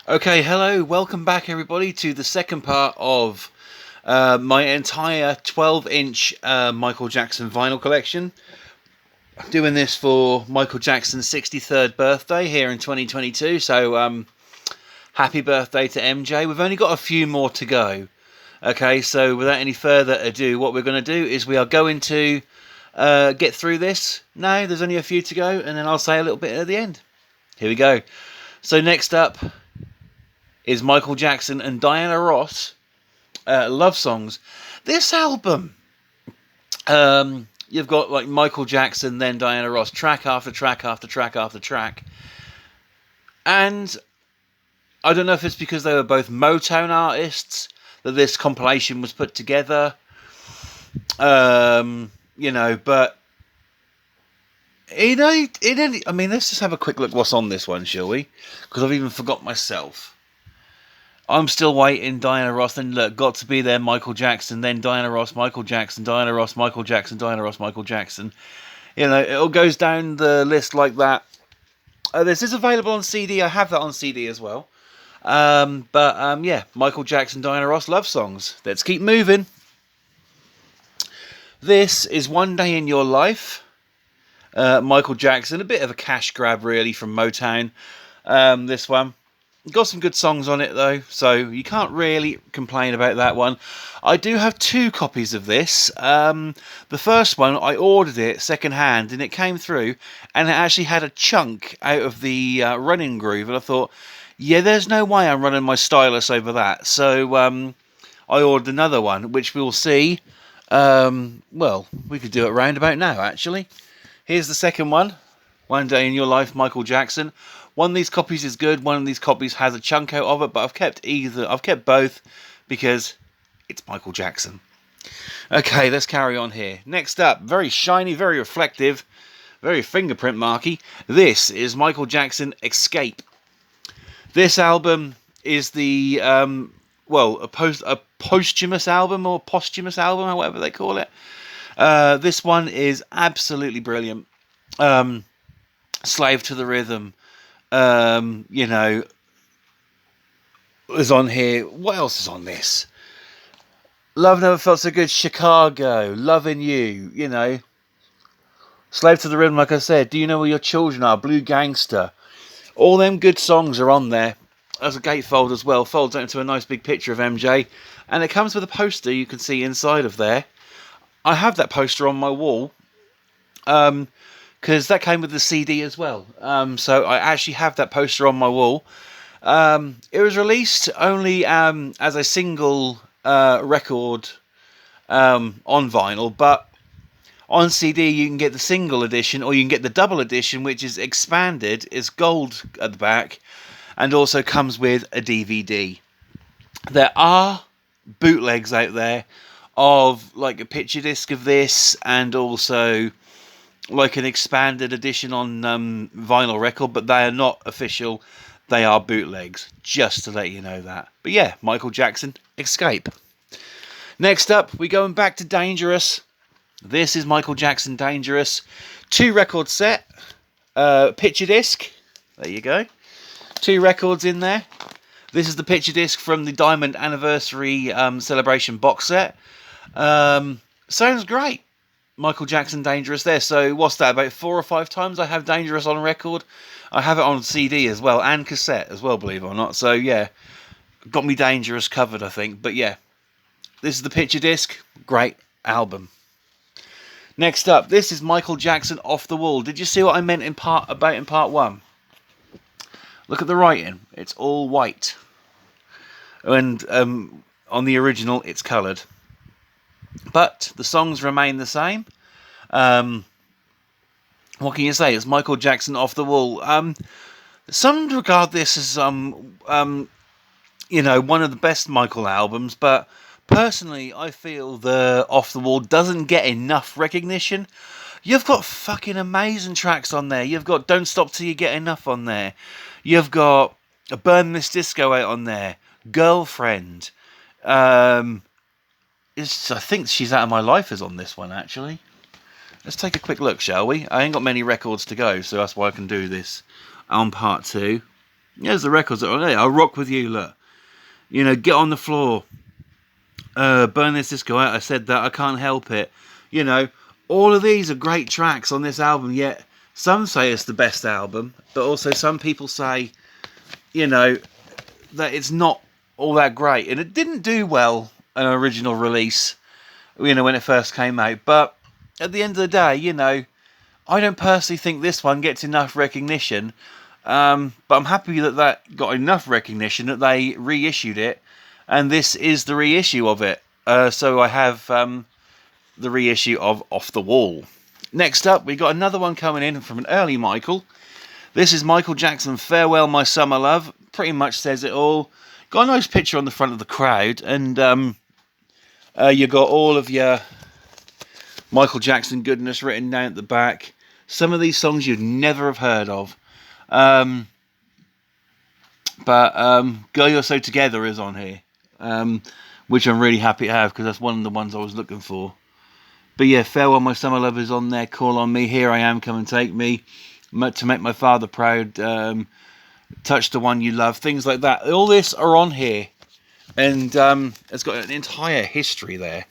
Okay, hello, welcome back everybody to the second part of my entire 12-inch Michael Jackson vinyl collection. I'm doing this for Michael Jackson's 63rd birthday here in 2022, so happy birthday to MJ. We've only got a few more to go. Okay, so without any further ado, what we're going to do is we are going to get through this. No, there's only a few to go, and then I'll say a little bit at the end. Here we go. So next up is Michael Jackson and Diana Ross, Love Songs. This album, you've got like Michael Jackson, then Diana Ross, track after track after track after track. And I don't know if it's because they were both Motown artists that this compilation was put together. But I mean, let's just have a quick look what's on this one, shall we? Because I've even forgot myself. I'm still waiting, Diana Ross, then look, got to be there, Michael Jackson, then Diana Ross, Michael Jackson, Diana Ross, Michael Jackson, Diana Ross, Michael Jackson. You know, it all goes down the list like that. This is available on CD. I have that on CD as well. Michael Jackson, Diana Ross, Love Songs. Let's keep moving. This is One Day in Your Life. Michael Jackson, a bit of a cash grab really from Motown. This one. Got some good songs on it though, so you can't really complain about that one. I do have two copies of this. The first one, I ordered it second hand and it came through and it actually had a chunk out of the running groove, and I thought, yeah, there's no way I'm running my stylus over that. So I ordered another one, which we'll see. We could do it round about now actually. Here's the second one, One Day in Your Life, Michael Jackson. One of these copies is good, one of these copies has a chunk out of it, but I've kept both because it's Michael Jackson. Okay, let's carry on here. Next up, very shiny, very reflective, very fingerprint marky. This is Michael Jackson Escape. This album is the a posthumous album or posthumous album, however they call it. This one is absolutely brilliant. Slave to the Rhythm. Is on here. What else is on this? Love Never Felt So Good, Chicago, Loving You, Slave to the Rhythm, like I said, Do You Know Where Your Children Are, Blue Gangster. All them good songs are on there. There's a gatefold as well, folds out into a nice big picture of MJ, and it comes with a poster you can see inside of there. I have that poster on my wall, because that came with the CD as well. So I actually have that poster on my wall. It was released only as a single record on vinyl, but on CD you can get the single edition or you can get the double edition, which is expanded, is gold at the back, and also comes with a DVD. There are bootlegs out there of like a picture disc of this and also like an expanded edition on vinyl record, but they are not official. They are bootlegs, just to let you know that. But yeah, Michael Jackson, Escape. Next up, we're going back to Dangerous. This is Michael Jackson, Dangerous. 2 record set, picture disc. There you go. 2 records in there. This is the picture disc from the Diamond Anniversary Celebration box set. Sounds great. Michael Jackson, Dangerous there. So what's that, about 4 or 5 times I have Dangerous on record? I have it on CD as well, and cassette as well, believe it or not. So yeah, got me Dangerous covered, I think. But yeah, this is the picture disc. Great album. Next up, this is Michael Jackson, Off the Wall. Did you see what I meant in part 1? Look at the writing. It's all white. And on the original, it's coloured. But the songs remain the same. What can you say? It's Michael Jackson, Off the Wall. Some regard this as one of the best Michael albums, but personally, I feel the Off the Wall doesn't get enough recognition. You've got fucking amazing tracks on there. You've got Don't Stop Till You Get Enough on there. You've got Burn This Disco Out on there. Girlfriend. I think She's Out of My Life is on this one, actually. Let's take a quick look, shall we? I ain't got many records to go, so that's why I can do this on part 2. There's the records that are on there. I'll rock with you, look. You know, get on the floor. Burn this disco out. I said that. I can't help it. You know, all of these are great tracks on this album, yet some say it's the best album, but also some people say, you know, that it's not all that great. And it didn't do well an original release, you know, when it first came out. But at the end of the day, you know, I don't personally think this one gets enough recognition. But I'm happy that that got enough recognition that they reissued it. And this is the reissue of it. So I have the reissue of Off the Wall. Next up, we got another one coming in from an early Michael. This is Michael Jackson, Farewell My Summer Love. Pretty much says it all. Got a nice picture on the front of the crowd, and you got all of your Michael Jackson goodness written down at the back. Some of these songs you'd never have heard of. But Girl You're So Together is on here, which I'm really happy to have because that's one of the ones I was looking for. But yeah, Farewell My Summer Love is on there. Call on Me, Here I Am, Come and Take Me, To Make My Father Proud, Touch the One You Love, things like that. All this are on here, and it's got an entire history there.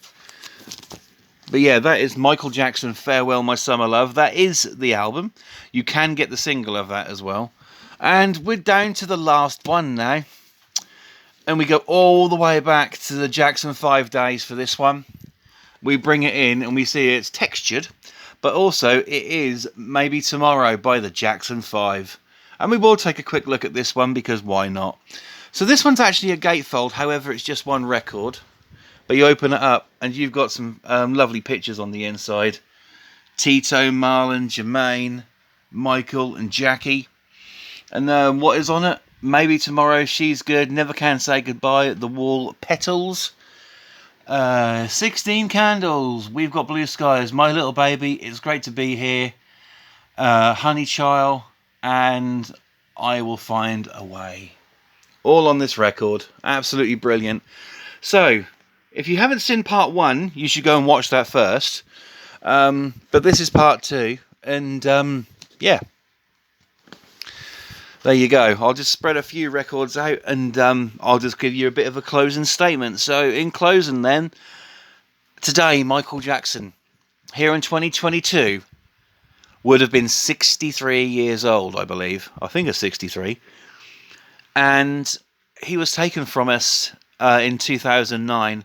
But yeah, that is Michael Jackson, Farewell My Summer Love. That is the album. You can get the single of that as well. And we're down to the last one now. And we go all the way back to the Jackson 5 days for this one. We bring it in and we see it's textured, but also it is Maybe Tomorrow by the Jackson 5. And we will take a quick look at this one because why not? So this one's actually a gatefold, however it's just one record. But you open it up and you've got some lovely pictures on the inside. Tito, Marlon, Jermaine, Michael and Jackie. And what is on it? Maybe Tomorrow, She's Good, Never Can Say Goodbye, The Wall, Petals. 16 Candles, We've Got Blue Skies, My Little Baby, It's Great to Be Here, Honey Child, and I Will Find a Way. All on this record. Absolutely brilliant. So, if you haven't seen part 1, you should go and watch that first. But this is part 2, and yeah. There you go. I'll just spread a few records out and I'll just give you a bit of a closing statement. So in closing then, today Michael Jackson, here in 2022, would have been 63 years old, I believe. I think it's 63. And he was taken from us in 2009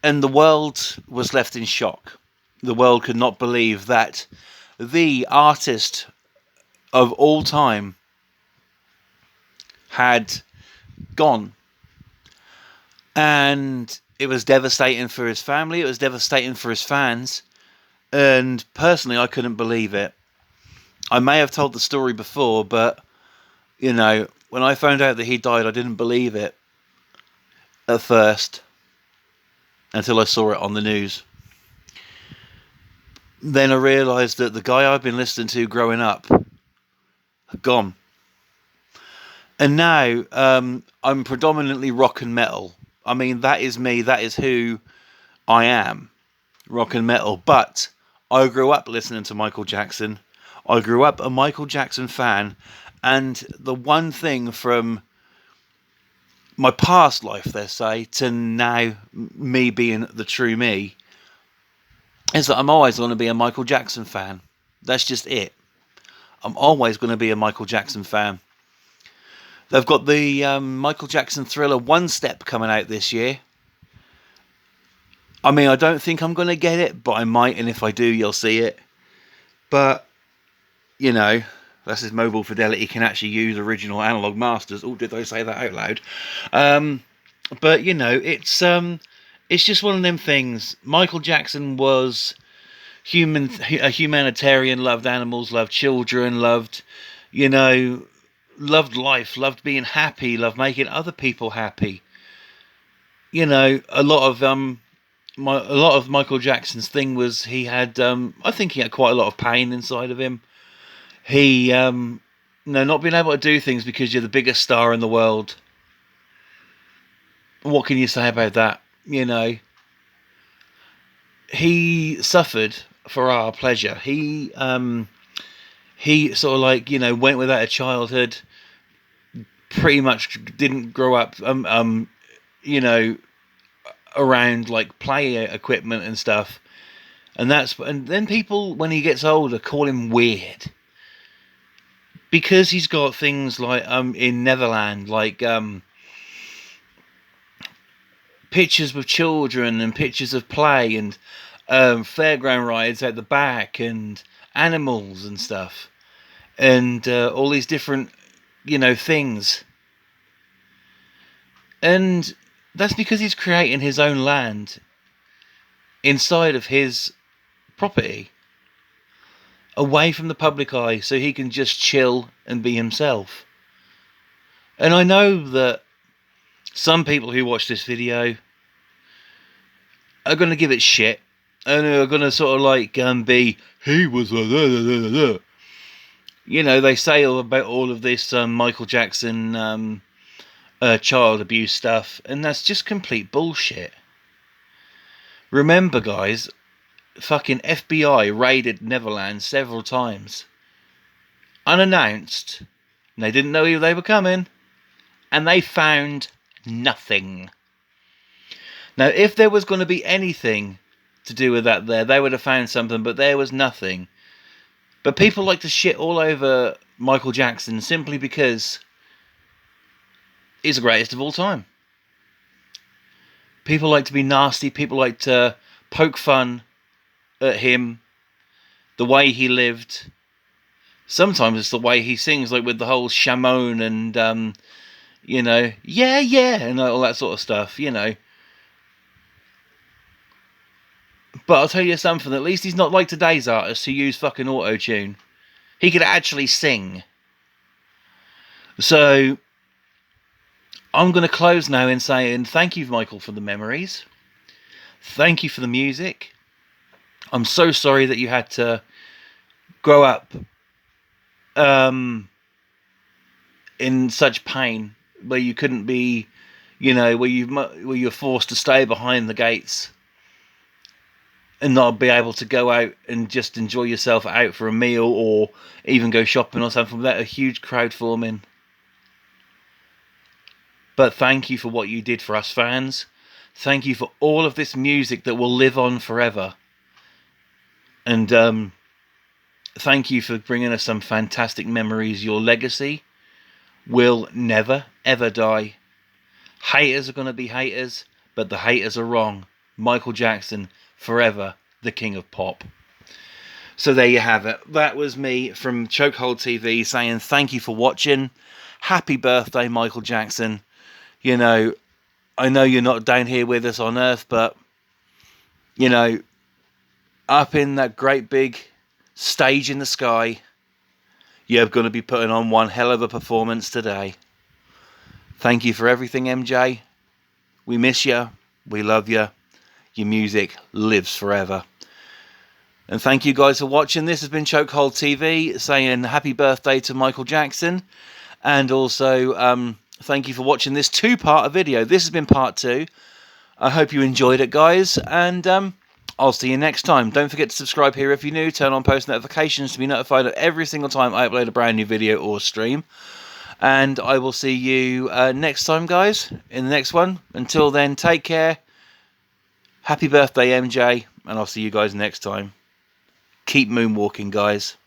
and the world was left in shock. The world could not believe that the artist of all time had gone. And it was devastating for his family, it was devastating for his fans, and personally I couldn't believe it. I may have told the story before, but you know, when I found out that he died, I didn't believe it at first until I saw it on the news. Then I realised that the guy I've been listening to growing up had gone. And now I'm predominantly rock and metal. I mean, that is me. That is who I am. Rock and metal. But I grew up listening to Michael Jackson. I grew up a Michael Jackson fan. And the one thing from my past life, let's say, to now me being the true me, is that I'm always going to be a Michael Jackson fan. That's just it. I'm always going to be a Michael Jackson fan. They've got the Michael Jackson Thriller One Step coming out this year. I mean, I don't think I'm going to get it, but I might, and if I do, you'll see it. But, you know, that's if Mobile Fidelity can actually use original analog masters. Oh, did I say that out loud? But, you know, it's just one of them things. Michael Jackson was a humanitarian, loved animals, loved children, loved, you know, loved life, loved being happy, loved making other people happy. You know, a lot of Michael Jackson's thing was he had, I think he had quite a lot of pain inside of him. He, not being able to do things because you're the biggest star in the world. What can you say about that? You know, he suffered for our pleasure. He sort of like, you know, went without a childhood, pretty much didn't grow up, you know, around like play equipment and stuff. And then people, when he gets older, call him weird because he's got things like in Neverland, like pictures with children and pictures of play and fairground rides at the back and animals and stuff and all these different, you know, things. And that's because he's creating his own land inside of his property, away from the public eye, so he can just chill and be himself. And I know that some people who watch this video are going to give it shit and are going to sort of like be, he was a you know, they say all about all of this Michael Jackson child abuse stuff, and that's just complete bullshit. Remember, guys, fucking FBI raided Neverland several times, unannounced, and they didn't know they were coming, and they found nothing. Now, if there was going to be anything to do with that there, they would have found something, but there was nothing. But people like to shit all over Michael Jackson simply because he's the greatest of all time. People like to be nasty, people like to poke fun at him, the way he lived. Sometimes it's the way he sings, like with the whole Shamone and, you know, yeah, and all that sort of stuff, you know. But I'll tell you something, at least he's not like today's artists who use fucking auto-tune. He could actually sing. So I'm going to close now in saying thank you, Michael, for the memories. Thank you for the music. I'm so sorry that you had to grow up in such pain, where you couldn't be, you know, where you're forced to stay behind the gates and not be able to go out and just enjoy yourself out for a meal or even go shopping or something without a huge crowd forming. But thank you for what you did for us fans. Thank you for all of this music that will live on forever. And thank you for bringing us some fantastic memories. Your legacy will never, ever die. Haters are going to be haters, but the haters are wrong. Michael Jackson, forever the king of pop. So there you have it. That was me from Chokehold TV saying thank you for watching. Happy birthday, Michael Jackson. You know, I know you're not down here with us on Earth, but, you know, up in that great big stage in the sky, you're going to be putting on one hell of a performance today. Thank you for everything, MJ. We miss you. We love you. Your music lives forever. And thank you guys for watching. This has been Chokehold TV saying happy birthday to Michael Jackson. And also, thank you for watching this two-part video. This has been part 2. I hope you enjoyed it, guys. And I'll see you next time. Don't forget to subscribe here if you're new. Turn on post notifications to be notified of every single time I upload a brand new video or stream. And I will see you next time, guys, in the next one. Until then, take care. Happy birthday, MJ. And I'll see you guys next time. Keep moonwalking, guys.